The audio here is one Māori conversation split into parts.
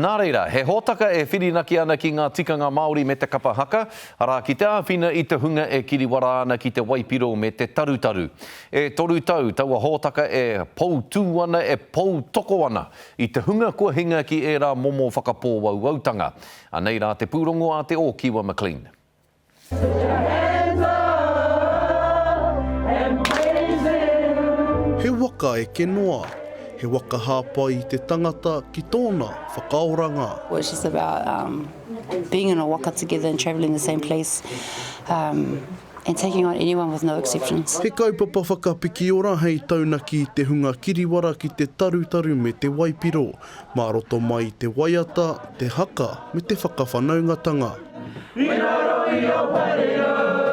Nā reira, he hōtaka e whirinaki ana ki ngā tikanga Māori me te kapahaka, arā ki te āwhina i te hunga e kiriwara ana ki te Waipiro me te tarutaru. E toru tau, taua hōtaka e pou tū ana, e pou toko ana i te hunga kua hinga ki e rā momo whakapō wauautanga. Anei rā te pūrongo a te o Kiwa McLean. He waka e kenoa. He waka hāpai i te tangata ki tōna whakaoranga. Well, it's just about being in a waka together and travelling the same place and taking on anyone with no exceptions. He kaupapa whakapiki ora hei taunaki i te hunga kiriwara ki te tarutaru me te Waipiro, mā roto mai te waiata, te haka me te whakawhanaungatanga.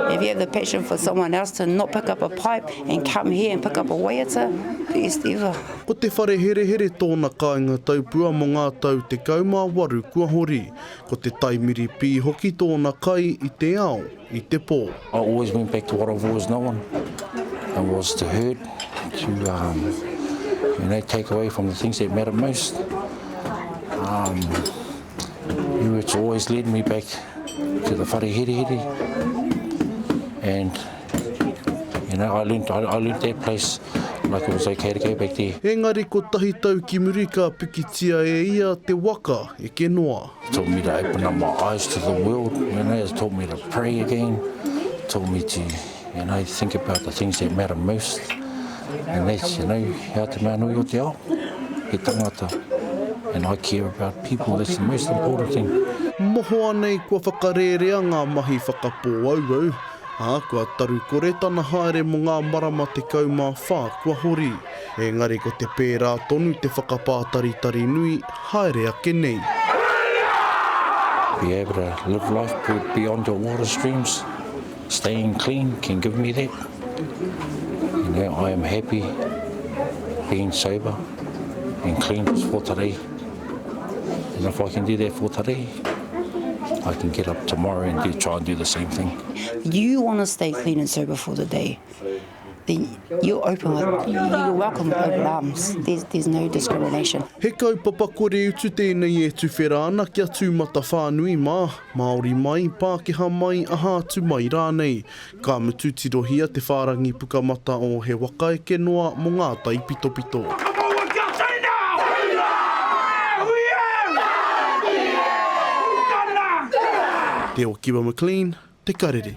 If you have the passion for someone else to not pick up a pipe and come here and pick up a waiata, best ever. Ko te whare here here tōna kāinga taupua mo ngā tau te kaumāwaru kua hori. Ko te taimiri pī hoki tōna kai i te ao, i te pō. I always went back to what I've always known, and was to hurt, to take away from the things that matter most. It's always led me back to the whare here here. And I learned that place like it was okay to go back there. Engari ko tahi tau ki muri ka pikitia e ia te waka e kenoa. It taught me to open up my eyes to the world, it taught me to pray again, it taught me to think about the things that matter most. And that's, how te manui o te ao, he tangata. And I care about people, that's the most important thing. Moho anei kua whakarerea ngā mahi whakapō auau. Kua taru kore tana haere mo ngā marama te kaumā whā kua hori. Engari ko te pērā tonu te whakapātari nui, haere ake nei. Be able to live life beyond your water streams, staying clean can give me that. I am happy being sober and clean for today. And if I can do that for today, I can get up tomorrow and try and do the same thing. You want to stay clean and sober for the day, then you're welcome with open arms. There's no discrimination. He kaupapa kore utu tēnei e tu whera ana kia tūmata whānui mā. Māori mai, Pākehā mai, aha atu mai rānei. Ka mutu tirohia te whārangi pukamata o he waka e kenoa mo ngā tai pito pito. Te o Kiwa McLean, te karere.